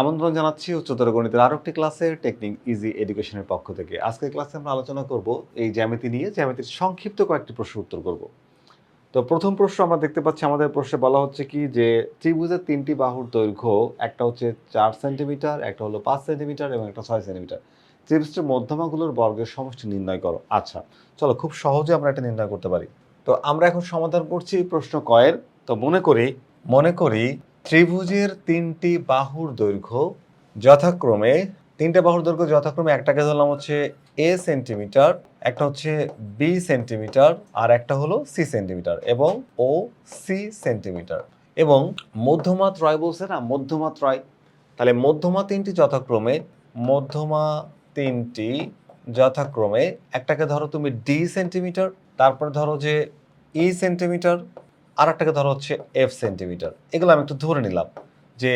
আমন্ত্রণ জানাচ্ছি উচ্চতর গণিতের আরো একটি ক্লাসে টেকনিক ইজি এডুকেশনের পক্ষ থেকে। আজকের ক্লাসে আমরা আলোচনা করব এই জ্যামিতি নিয়ে, জ্যামিতির সংক্ষিপ্ত কয়েকটি প্রশ্ন উত্তর করব। তো প্রথম প্রশ্ন আমরা দেখতে পাচ্ছি, আমাদের প্রশ্নে বলা হচ্ছে কি যে ত্রিভুজের তিনটি বাহুর দৈর্ঘ্য, একটা হচ্ছে 4 সেন্টিমিটার, একটা হলো 5 সেন্টিমিটার এবং একটা 6 সেন্টিমিটার। ত্রিভুজটির মধ্যমাগুলোর বর্গের সমষ্টি নির্ণয় করো। আচ্ছা, চলো খুব সহজে আমরা এটা নির্ণয় করতে পারি। তো আমরা এখন সমাধান করছি প্রশ্ন কয়ের। তো মনে করি ত্রিভুজের তিনটি বাহুর দৈর্ঘ্য যথাক্রমে একটাকে ধরলাম হচ্ছে এ সেন্টিমিটার, একটা হচ্ছে বি সেন্টিমিটার, আর একটা হলো সি সেন্টিমিটার এবং ও সি সেন্টিমিটার, এবং মধ্যমা ত্রয় বলছে না, মধ্যমা ত্রয়। তাহলে মধ্যমা তিনটি যথাক্রমে একটাকে ধরো তুমি ডি সেন্টিমিটার, তারপরে ধরো যে ই সেন্টিমিটার, আর একটাকে ধরো হচ্ছে এফ সেন্টিমিটার। এগুলো আমি একটু ধরে নিলাম যে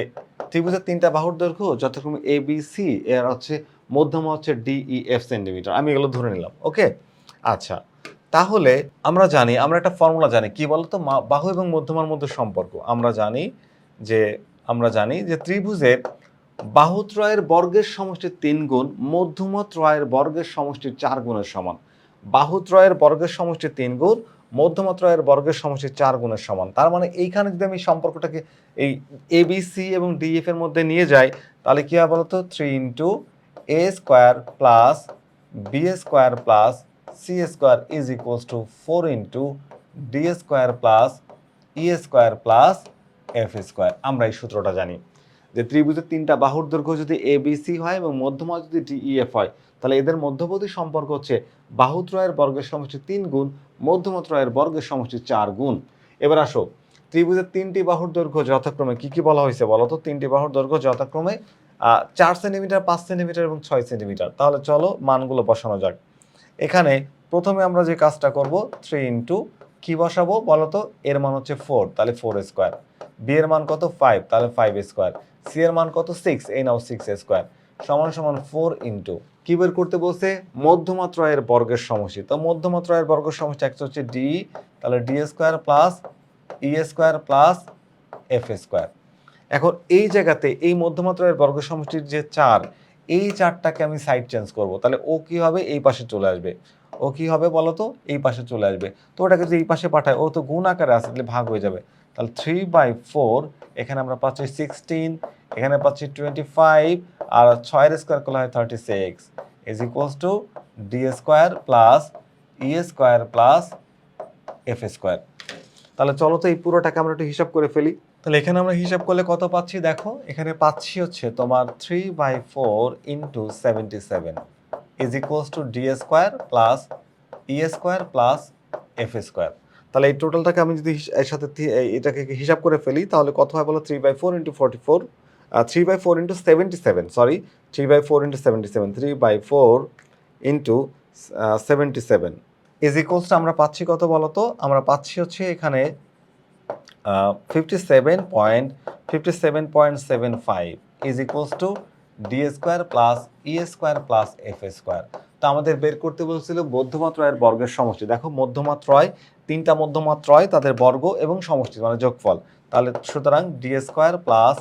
ত্রিভুজের তিনটা বাহুর দৈর্ঘ্য যথাক্রমে এ বি সি, এর হচ্ছে মধ্যমা হচ্ছে ডি ই এফ সেন্টিমিটার। আমি এগুলো ধরে নিলাম। ওকে, আচ্ছা, তাহলে আমরা একটা ফর্মুলা জানি, কি বলতো, বাহু এবং মধ্যমার মধ্যে সম্পর্ক। আমরা জানি যে ত্রিভুজের বাহুত্রয়ের বর্গের সমষ্টির 3 গুণ মধ্যমা ত্রয়ের বর্গের সমষ্টির 4 গুণের সমান। বাহুত্রয়ের বর্গের সমষ্টির 3 গুণ মধ্যমা ত্রয়ের বর্গের সমষ্টির 4 গুণের সমান। তার মানে এইখানে যদি আমি সম্পর্কটাকে এই এ বি সি এবং ডি এফ এর মধ্যে নিয়ে যাই, তাহলে কি হয় বলতো, 3 into A square plus B square plus C square is equals to 4 into D square plus E square plus F square. আমরা এই সূত্রটা জানি যে ত্রিভুজের তিনটা বাহুর দৈর্ঘ্য যদি এ বি সি হয় এবং মধ্যমা যদি ডি ই এফ হয়, তাহলে এদের মধ্যবর্তী সম্পর্ক হচ্ছে বাহুত্রয়ের বর্গের সমষ্টি 3 গুণ মধ্যমা ত্রয়ের বর্গের সমষ্টি 4 গুণ। এবার আসো, ত্রিভুজের তিনটি বাহুর দৈর্ঘ্য যথাক্রমে কি কি বলা হয়েছে বলো তো? তিনটি বাহুর দৈর্ঘ্য যথাক্রমে 4 সেন্টিমিটার, 5 সেন্টিমিটার এবং 6 সেন্টিমিটার। তাহলে চলো মানগুলো বসানো যাক। এখানে প্রথমে আমরা যে কাজটা করব, 3 ইন্টু কি বসাবো বলো তো? এর মান হচ্ছে 4, তাহলে 4 স্কোয়ার। বি এর মান কত? 5, তাহলে 5 স্কোয়ার। সি এর মান কত? 6, এই নাও 6 স্কোয়ার সমান সমান 4 ইন্টু কি বের করতে বলছে? মধ্যমা ত্রয়ের বর্গের সমষ্টি। তো মধ্যমা ত্রয়ের বর্গের সমষ্টি একটা হচ্ছে ডি, তাহলে D square plus E square plus F square. এখন এই জায়গাতে এই মধ্যমা ত্রয়ের বর্গ সমষ্টির যে 4, এই 4টাকে আমি সাইড চেঞ্জ করব, তাহলে ও কি হবে? এই পাশে চলে আসবে। ও কি হবে বলো তো? এই পাশে চলে আসবে। তো ওটাকে যদি এই পাশে পাঠায়, ও তো গুণ আকারে আছে, তাহলে ভাগ হয়ে যাবে। তাহলে 3/4, এখানে আমরা পাচ্ছি 16, এখানে পাচ্ছি 25, আর 6 এর স্কোয়ার করলে হয় 36 is equals two D square plus E square plus F square. তাহলে চলো তো এই পুরোটাকে আমরা একটু হিসাব করে ফেলি। তাহলে এখানে আমরা হিসাব করলে কত পাচ্ছি দেখো, এখানে পাচ্ছি হচ্ছে তোমার 3/4 into 77 is equals two D square plus E square plus F square. তাহলে এই টোটালটাকে আমি যদি এর সাথে এটাকে হিসাব করে ফেলি, তাহলে কত হয় বলো? 3/4 into 44, 3/4 into 77, sorry, 3/4 into 77, 3/4 into 77 is equals two আমরা পাচ্ছি কত বলো তো? আমরা পাচ্ছি হচ্ছে এখানে 57.75 is equals two D square plus E square plus F square. তো আমাদের বের করতে বলছিল মধ্যমা ত্রয়ের বর্গের সমষ্টি। দেখো মধ্যমা ত্রয়, তিনটা মধ্যমা ত্রয়, তাদের বর্গ এবং সমষ্টি মানে যোগফল। তাহলে সুতরাং D square plus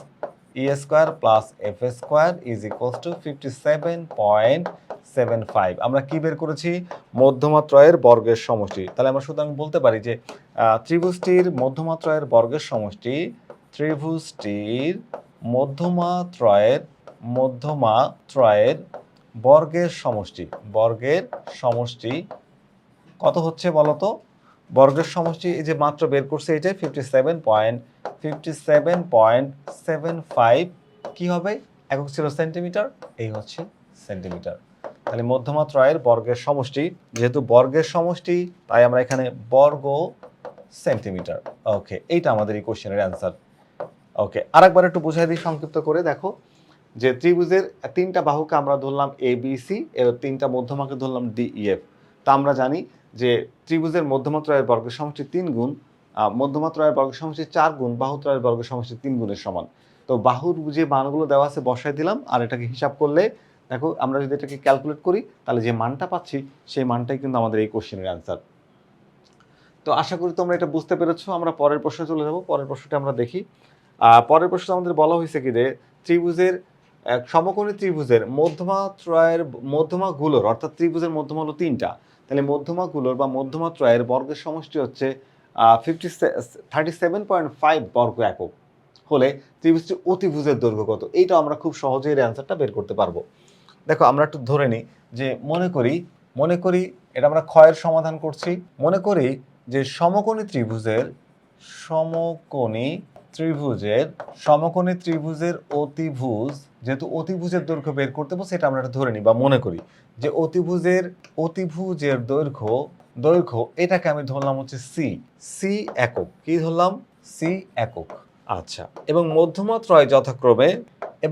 E square plus F square is equals two 57.75। আমরা কি বের করেছি? মধ্যমা ত্রয়ের বর্গের সমষ্টি। তাহলে আমরা সুতরাং বলতে পারি যে ত্রিভুজটির মধ্যমা ত্রয়ের বর্গের সমষ্টি, ত্রিভুজটির মধ্যমা ত্রয়ের বর্গের সমষ্টি কত হচ্ছে বলতো? বর্গের সমষ্টি এই যে মাত্র বের করছে, এইটাই 57.75 কি হবে? একক ছিল সেন্টিমিটার, এই হচ্ছে সেন্টিমিটার। তাহলে মধ্যমা ত্রয়ের বর্গের সমষ্টি, যেহেতু বর্গের সমষ্টি তাই আমরা এখানে বর্গ সেন্টিমিটার। ওকে, এইটা আমাদের এই কোশ্চেনের অ্যান্সার। ওকে, আরেকবার একটু বুঝাই দিই সংক্ষিপ্ত করে। দেখো যে ত্রিভুজের তিনটা বাহুকে আমরা ধরলাম এ বি সি, এর তিনটা মধ্যমাকে ধরলাম ডি ই এফ। তা আমরা জানি যে ত্রিভুজের মধ্যমা ত্রয়ের বর্গের সমষ্টি 3 গুণ মধ্যমা ত্রয়ের বর্গের সমষ্টি 4 গুণ বাহুত্রয়ের বর্গের সমষ্টি 3 গুণের সমান। তো বাহুর যে মানগুলো দেওয়া আছে বসাই দিলাম, আর এটাকে হিসাব করলে দেখো আমরা যদি এটাকে ক্যালকুলেট করি, তাহলে যে মানটা পাচ্ছি সেই মানটাই কিন্তু আমাদের এই কোশ্চেনের অ্যান্সার। তো আশা করি তোমরা এটা বুঝতে পেরেছো। আমরা পরের প্রশ্নে চলে যাব। পরের প্রশ্নটা আমরা দেখি। পরের প্রশ্নে আমাদের বলা হয়েছে কি যে ত্রিভুজের সমকোণী ত্রিভুজের মধ্যমাত্রয়ের মধ্যমাগুলোর অর্থাৎ ত্রিভুজের মধ্যমা হলো 3টা, তাহলে মধ্যমাগুলোর বা মধ্যমাত্রয়ের বর্গের সমষ্টি হচ্ছে 37.5 বর্গ একক হলে ত্রিভুজটির অতিভুজের দৈর্ঘ্য কত? এইটা আমরা খুব সহজেই এর অ্যান্সারটা বের করতে পারবো। দেখো আমরা একটু ধরে নিই যে মনে করি এটা আমরা ক্ষয়ের সমাধান করছি। মনে করি যে সমকোণী ত্রিভুজের অতিভুজ, যেহেতু অতিভুজের দৈর্ঘ্য বের করতে বলছে, এটা আমরা ধরে নিই বা মনে করি যে অতিভুজের দৈর্ঘ্য এটাকে আমি ধরলাম হচ্ছে সি একক। কি ধরলাম? সি একক। আচ্ছা, এবং মধ্যমাত্রয় যথাক্রমে এ,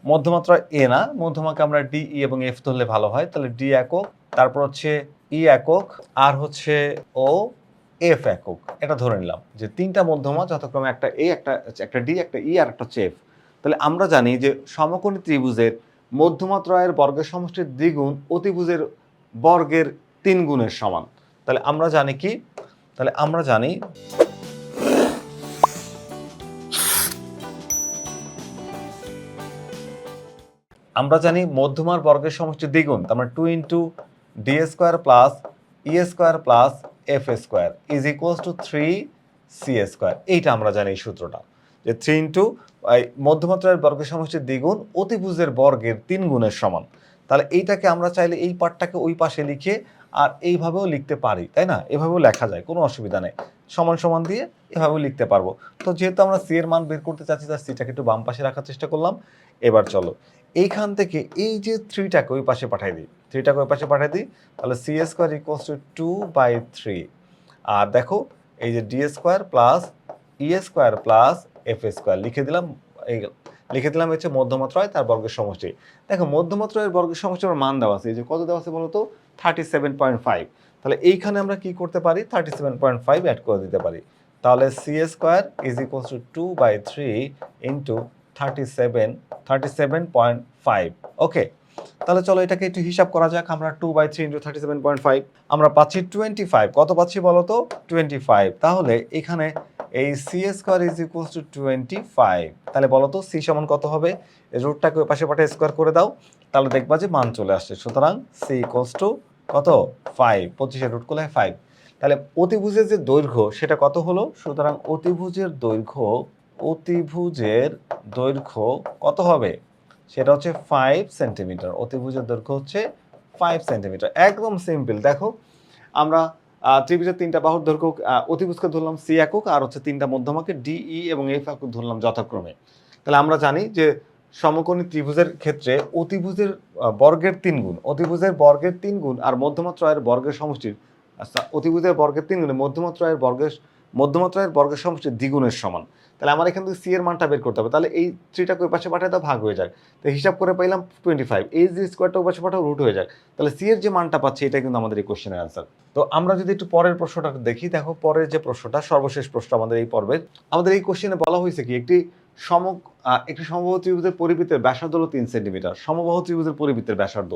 মধ্যমাত্রয় এ না, মধ্যমাকে আমরা ডি, ই এবং এফ ধরলে ভালো হয়। তাহলে ডি একক, তারপর হচ্ছে ই একক, আর হচ্ছে ও এফ একক। এটা ধরে নিলাম যে 3টা মধ্যমা যথাক্রমে একটা এ, একটা ডি, একটা ই আর একটা হচ্ছে এফ। তাহলে আমরা জানি যে সমকোণী ত্রিভুজের মধ্যমাত্রয়ের বর্গের সমষ্টির দ্বিগুণ অতিভুজের বর্গের 3 গুণের সমান। তাহলে আমরা জানি কি? তাহলে আমরা জানি মধ্যমার বর্গের সমষ্টি দ্বিগুণ, তার মানে 2 into D square plus E square plus F square is equals to 3 C square. এইটা আমরা জানি এই সূত্রটা, যে 3 ইন্টু মধ্যমাত্রার বর্গের সমষ্টির দ্বিগুণ অতিভুজের বর্গের 3 গুণের সমান। তাহলে এইটাকে আমরা চাইলে এই পার্টটাকে ওই পাশে লিখে আর এইভাবেও লিখতে পারি, তাই না? এভাবেও লেখা যায়, কোনো অসুবিধা নেই। সমান সমান দিয়ে এভাবেও লিখতে পারবো। তো যেহেতু আমরা সি এর মান বের করতে চাচ্ছি, তার সিটাকে একটু বাম পাশে রাখার চেষ্টা করলাম। এবার চলো এইখান থেকে এই যে 3টাকে ওই পাশে পাঠিয়ে দিই, তাহলে সি স্কোয়ার ইকুয়ালস টু 2/3। আর দেখো এই যে D square plus E square plus F square লিখে দিলাম হচ্ছে মধ্যমাত্রায় তার বর্গের সমষ্টি। দেখো মধ্যমাত্রায়ের বর্গের সমষ্টি আমার মান দেওয়া আছে, এই যে কত দেওয়া আছে বলো তো? 37.5। তাহলে এইখানে আমরা কি করতে পারি? 37.5 অ্যাড করে দিতে পারি। তাহলে C square is equals to 2/3 into 37.5। Okay, তাহলে চলো এটাকে একটু হিসাব করা যাক। আমরা 2/3 ইন্টু 37.5 আমরা পাচ্ছি 25। কত পাচ্ছি বলো তো? 25। তাহলে এখানে এই C square is equals to 25। তাহলে বলো তো সি সমান কত হবে? এই রুটটাকে ওই পাশে পাঠিয়ে স্কোয়ার করে দাও, তাহলে দেখবা যে মান চলে আসছে। সুতরাং সি ইকুয়ালস টু কত? 5। 25-এর রুট করলে 5। তাহলে অতিভুজের যে দৈর্ঘ্য সেটা কত হলো? সুতরাং অতিভুজের দৈর্ঘ্য কত হবে? সেটা হচ্ছে 5 সেন্টিমিটার। অতিভুজের দৈর্ঘ্য হচ্ছে 5 সেন্টিমিটার। একদম সিম্পল। দেখো আমরা ত্রিভুজের 3টা বাহুর দৈর্ঘ্য, অতিভুজকে ধরলাম সি একক, আর হচ্ছে 3টা মধ্যমাকে ডি, ই এবং এফ একক ধরলাম যথাক্রমে। তাহলে আমরা জানি যে সমকোণী ত্রিভুজের ক্ষেত্রে অতিভুজের বর্গের 3 গুণ, আর মধ্যমাত্রয়ের বর্গের সমষ্টির, অতিভুজের বর্গের 3 গুণে মধ্যমাত্রায়ের বর্গের সমষ্টির দ্বিগুণের সমান। তাহলে আমার এখান থেকে সি এর মানটা বের করতে হবে। তাহলে এই 3টাকে ওই পাশে পাঠাতে ভাগ হয়ে যায়, তো হিসাব করে পাইলাম 25। এই যে স্কোয়ারটা ওই পাশে পাঠাও রুট হয়ে যায়। তাহলে সি এর যে মানটা পাচ্ছি এটা কিন্তু আমাদের এই কোশ্চেনের অ্যান্সার। তো আমরা যদি একটু পরের প্রশ্নটা দেখি, দেখো পরের যে প্রশ্নটা, সর্বশেষ প্রশ্ন আমাদের এই পর্বের, আমাদের এই কোশ্চেনে বলা হয়েছে কি একটি সমবাহু ত্রিভুজের পরিবৃত্তের ব্যাসার্ধ হলো 3 সেন্টিমিটার। সমবাহু ত্রিভুজের পরিবৃত্তের ব্যাসার্ধ।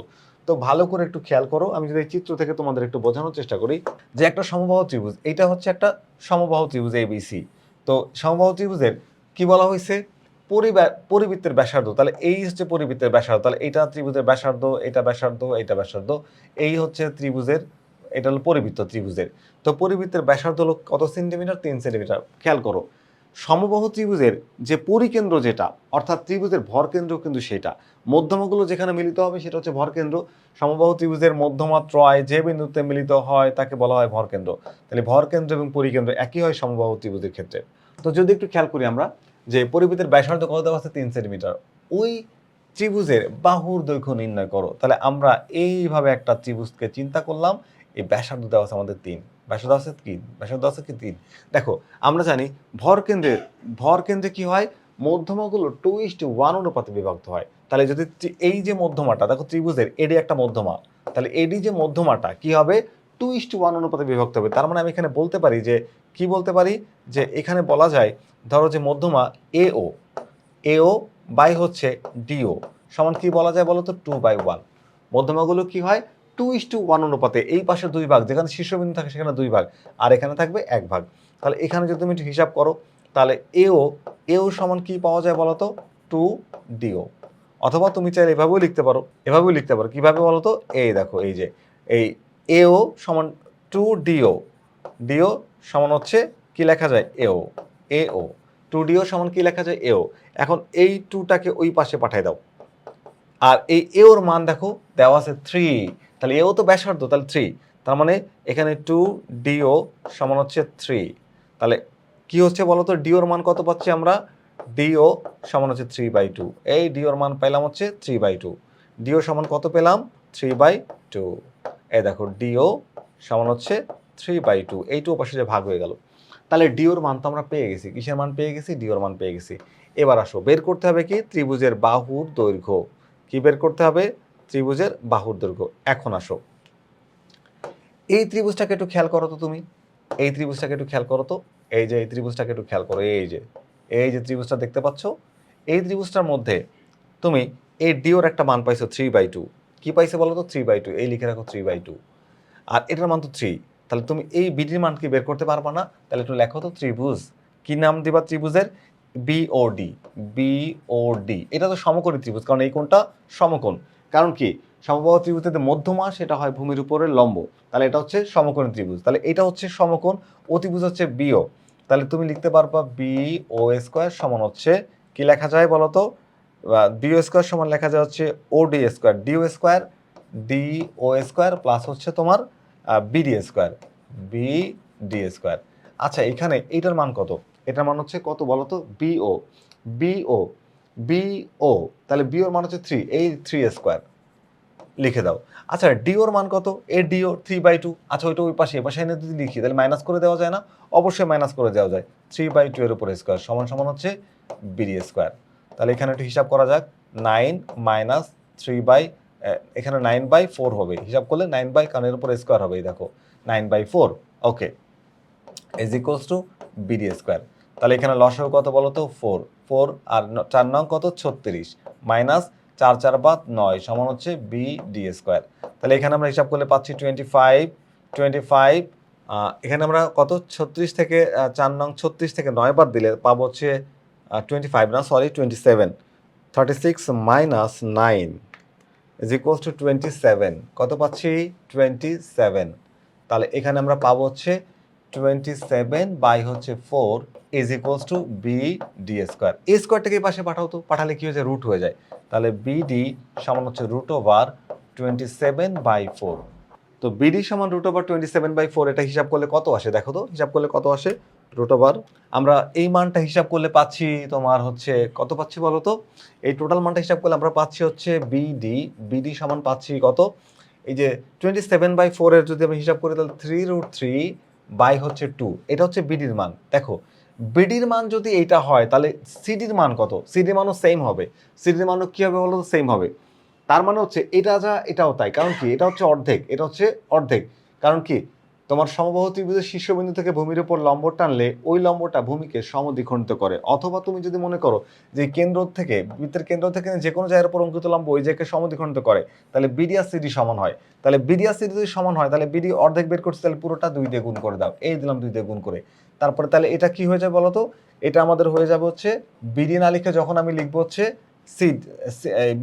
তো ভালো করে একটু খেয়াল করো, আমি যদি এই চিত্র থেকে তোমাদের একটু বোঝানোর চেষ্টা করি যে একটা সমবাহু ত্রিভুজ, এটা হচ্ছে একটা সমবাহু ত্রিভুজ এবিসি। তো সমবাহু ত্রিভুজের কি বলা হয়েছে? পরিবৃত্তের ব্যাসার্ধ। তাহলে এই হচ্ছে পরিবৃত্তের ব্যাসার্ধ। তাহলে এটা ত্রিভুজের ব্যাসার্ধ, এটা ব্যাসার্ধ, এই হচ্ছে ত্রিভুজের, এটা হলো পরিবৃত্ত ত্রিভুজের। তো পরিবৃত্তের ব্যাসার্ধ হলো কত সেন্টিমিটার? 3 সেন্টিমিটার। খেয়াল করো সমবাহু ত্রিভুজের যে পরিকেন্দ্র যেটা, অর্থাৎ ত্রিভুজের ভরকেন্দ্র কিন্তু সেটা, মধ্যমাগুলো যেখানে মিলিত হবে সেটা হচ্ছে ভরকেন্দ্র। সমবাহু ত্রিভুজের মধ্যমা ত্রয় যে বিন্দুতে মিলিত হয় তাকে বলা হয় ভরকেন্দ্র। তাহলে ভরকেন্দ্র এবং পরিকেন্দ্র একই হয় সমবাহু ত্রিভুজের ক্ষেত্রে। তো যদি একটু খেয়াল করি আমরা যে পরিবৃত্তের ব্যাসার্ধ কত দেওয়া আছে? 3 সেন্টিমিটার। ওই ত্রিভুজের বাহুর দৈর্ঘ্য নির্ণয় করো। তাহলে আমরা এইভাবে একটা ত্রিভুজকে চিন্তা করলাম, এই ব্যাসার্ধ দেওয়া আছে আমাদের 3, ব্যাসার্ধ আছে কি 3। দেখো আমরা জানি ভরকেন্দ্রে কি হয়? মধ্যমাগুলো 2:1 অনুপাতে বিভক্ত হয়। তাহলে যদি এই যে মধ্যমাটা দেখো ত্রিভুজের এডি একটা মধ্যমা, তাহলে এডি যে মধ্যমাটা কি হবে? 2:1 অনুপাতে বিভক্ত হবে। তার মানে আমি এখানে বলতে পারি যে কি বলতে পারি যে এখানে বলা যায়, ধরো যে মধ্যমা এও বাই হচ্ছে ডিও সমান কি বলা যায় বলো তো? 2/1। মধ্যমাগুলো কি হয়? 2:1 অনুপাতে, এই পাশে 2 ভাগ, যেখানে শীর্ষবিন্দু থাকে সেখানে 2 ভাগ, আর এখানে থাকবে 1 ভাগ। তাহলে এখানে যদি তুমি একটু হিসাব করো তাহলে এও এও সমান কি পাওয়া যায় বলো তো 2DO। অথবা তুমি চাইলে এভাবেও লিখতে পারো কিভাবে বলো তো, এই দেখো এই যে এই এও সমান 2DO, ডিও সমান হচ্ছে কি লেখা যায় এও, এও 2DO সমান কি লেখা যায় এও। এখন এই 2টাকে ওই পাশে পাঠিয়ে দাও, আর এই এওর মান দেখো দেওয়া আছে 3, তাহলে এও তো ব্যাসার্ধ তাহলে 3, তার মানে এখানে 2DO সমান হচ্ছে 3। তাহলে কি হচ্ছে বলো তো, ডিওর মান কত পাচ্ছি আমরা, ডিও সমান হচ্ছে 3/2। এই ডিওর মান পেলাম হচ্ছে 3/2। ডিও সমান কত পেলাম 3/2। এই দেখো ডিও সমান হচ্ছে 3/2, এইটু পাশে যে ভাগ হয়ে গেল। তাহলে ডিওর মান তো আমরা পেয়ে গেছি, কিসের মান পেয়ে গেছি, ডিওর মান পেয়ে গেছি। এবার আসো বের করতে হবে কি ত্রিভুজের বাহুর দৈর্ঘ্য, কি বের করতে হবে ত্রিভুজের বাহুর দৈর্ঘ্য। এখন আসো এই ত্রিভুজটাকে একটু খেয়াল করো তো তুমি, এই ত্রিভুজটাকে একটু খেয়াল করো তো, এই যে এই ত্রিভুজটাকে একটু খেয়াল করো, এই যে ত্রিভুজটা দেখতে পাচ্ছ, এই ত্রিভুজটার মধ্যে তুমি এই ডিওর একটা মান পাইছো 3/2, কি পাইছে বলো তো 3/2, এই লিখে রাখো 3/2, আর এটার মান তো 3, তাহলে তুমি এই বিডির মান কি বের করতে পারবা না, তাহলে একটু লেখো তো ত্রিভুজ, কি নাম দিবা ত্রিভুজের, বিওডি, বিওডি। এটা তো সমকোণী ত্রিভুজ, কারণ এই কোণটা সমকোণ, কারণ কি সমবাহু ত্রিভুজের মধ্যমা সেটা হয় ভূমির উপরে লম্ব, তাহলে এটা হচ্ছে সমকোণী ত্রিভুজ, তাহলে এটা হচ্ছে সমকোণ, অতিভুজ হচ্ছে বিও, তাহলে তুমি লিখতে পারবা বিও স্কয়ার সমান হচ্ছে কি লেখা যায় বলো তো, বিও স্কয়ার সমান লেখা যায় হচ্ছে ওডি স্কয়ার, ডিও স্কয়ার প্লাস হচ্ছে তোমার বিডি স্কয়ার, বিডি স্কয়ার। আচ্ছা এখানে এইটার মান কত, এটার মান হচ্ছে কত বলো তো, বিও, বিও, বিও, তাহলে বিওর মান হচ্ছে 3, এই 3 স্কয়ার লিখে দাও। আচ্ছা ডিওর মান কত, এ ডিও 3/2, আচ্ছা ওইটা ওই পাশে এপাশে এনে যদি লিখি তাহলে মাইনাস করে দেওয়া যায় না, অবশ্যই মাইনাস করে দেওয়া যায়, 3/2 এর উপরে স্কয়ার সমান সমান হচ্ছে বিডি স্কয়ার। তাহলে এখানে একটু হিসাব করা যাক, 9 মাইনাস 3 এখানে 9/4 হবে, হিসাব করলে 9 কারণ এর উপরে স্কয়ার হবে, এই দেখো 9/4, okay, is equals to BD square. তাহলে এখানে লসাগু কত বলো তো 4, 4 আর 4 নং কত 36 মাইনাস 4 4 বাদ 9 সমান হচ্ছে বিডি স্কয়ার। তাহলে এখানে আমরা হিসাব করলে পাচ্ছি 25, 25, এখানে আমরা কত 36 থেকে 4 নং 36 থেকে 9 বাদ দিলে পাবো হচ্ছে 25 না sorry 27, 36 minus 9 is equals two 27, কত পাচ্ছি 27। তাহলে এখানে আমরা পাবো হচ্ছে 27 বাই হচ্ছে 4 is equals to BD square. এই স্কয়ারটাকে এই পাশে পাঠাও তো, পাঠালে কি হয়ে যায় রুট হয়ে যায়, তাহলে বিডি সমান হচ্ছে √27/4। তো বিডি সমান √27/4, এটা হিসাব করলে কত আসে দেখো তো, হিসাব করলে কত আসে √ আমরা এই মানটা হিসাব করলে পাচ্ছি তোমার হচ্ছে কত পাচ্ছি বলো তো, এই টোটাল মানটা হিসাব করলে আমরা পাচ্ছি হচ্ছে বিডি, বিডি সমান পাচ্ছি কত, এই যে 27/4 এর যদি আমরা হিসাব করি তাহলে 3√3 বাই হচ্ছে 2, এটা হচ্ছে বিডির মান। দেখো বিডির মান যদি এইটা হয় তাহলে সিডির মান কত, সিডির মানও সেম হবে, সিডির মানও কি হবে বলো তো সেম হবে, তার মানে হচ্ছে এটা যা এটাও তাই, কারণ কি এটা হচ্ছে অর্ধেক, এটা হচ্ছে অর্ধেক, কারণ কি তোমার সমবাহু ত্রিভুজের শীর্ষবিন্দু থেকে ভূমির উপর লম্ব টানলে ওই লম্বটা ভূমিকে সমদ্বিখণ্ডিত করে, অথবা তুমি যদি মনে করো যে কেন্দ্র থেকে বৃত্তের কেন্দ্র থেকে যে কোনো জায়গার উপর অঙ্কিত লম্ব ওই জায়গাকে সমদ্বিখণ্ডিত করে, তাহলে বিডি আর সিডি সমান হয়, তাহলে বিডি আর সিডি যদি সমান হয় তাহলে বিডি অর্ধেক বের করছে, তাহলে পুরোটা 2 দিয়ে গুণ করে দাও, এই দিলাম 2 দিয়ে গুণ করে, তারপরে তাহলে এটা কি হয়ে যাবে বলো তো, এটা আমাদের হয়ে যাবে হচ্ছে বিডি না লিখে যখন আমি লিখবো হচ্ছে সিড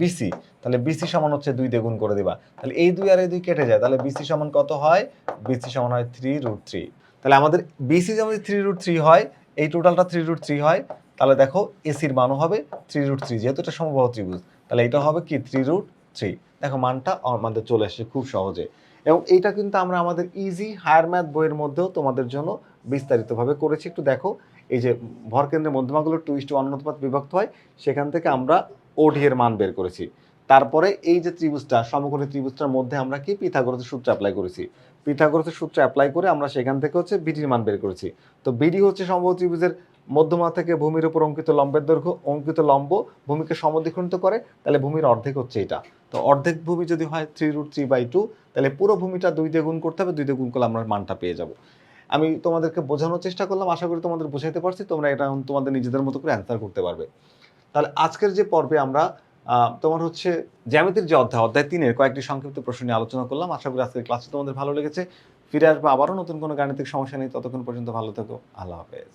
বিসি, তাহলে বিসি সমান হচ্ছে 2 দিয়ে গুণ করে দিবা, তাহলে এই 2 আর এই 2 কেটে যায়, তাহলে বিসি সমান কত হয়, বিসি সমান হয় 3√3। তাহলে আমাদের বিসি যেমন 3√3 হয়, এই টোটালটা 3√3 হয়, তাহলে দেখো এসির মানও হবে 3√3, যেহেতু এটা সমবাহু ত্রিভুজ তাহলে এটা হবে কি 3√3। দেখো মানটা আমাদের চলে আসে খুব সহজে, এবং এইটা কিন্তু আমরা আমাদের ইজি হায়ার ম্যাথ বইয়ের মধ্যেও তোমাদের জন্য বিস্তারিতভাবে করেছি, একটু দেখো এই যে ভরকেন্দ্রের মধ্যমাগুলো 2:1 অনুপাত বিভক্ত হয়, সেখান থেকে আমরা ওডি এর মান বের করেছি। তারপরে এই যে ত্রিভুজটা সমকোণী ত্রিভুজটার মধ্যে আমরা কি পিথাগোরাসের সূত্র অ্যাপ্লাই করেছি, পিথাগোরাসের সূত্র অ্যাপ্লাই করে আমরা সেখান থেকে হচ্ছে বিডির মান বের করেছি। তো বিডি হচ্ছে সমবাহু ত্রিভুজের মধ্যমা থেকে ভূমির উপর অঙ্কিত লম্বের দৈর্ঘ্য, অঙ্কিত লম্ব ভূমিকে সমদ্বিখণ্ডিত করে, তাহলে ভূমির অর্ধেক হচ্ছে এটা, তো অর্ধেক ভূমি যদি হয় 3√3/2, তাহলে পুরো ভূমিটা 2 দিয়ে গুণ করতে হবে, 2 দিয়ে গুণ করলে আমরা মানটা পেয়ে যাব। আমি তোমাদেরকে বোঝানোর চেষ্টা করলাম, আশা করি তোমাদের বোঝাইতে পারছি, তোমরা এটা তোমাদের নিজেদের মতো করে অ্যান্সার করতে পারবে। তাহলে আজকের যে পর্বে আমরা তোমার হচ্ছে জ্যামিতির যে অধ্যায় 3-এর কয়েকটি সংক্ষিপ্ত প্রশ্ন নিয়ে আলোচনা করলাম, আশা করি আজকের ক্লাসটি তোমাদের ভালো লেগেছে। ফিরে আসবো আবারও নতুন কোনো গাণিতিক সমস্যা নেই। ততক্ষণ পর্যন্ত ভালো থেকো। আল্লাহ হাফেজ।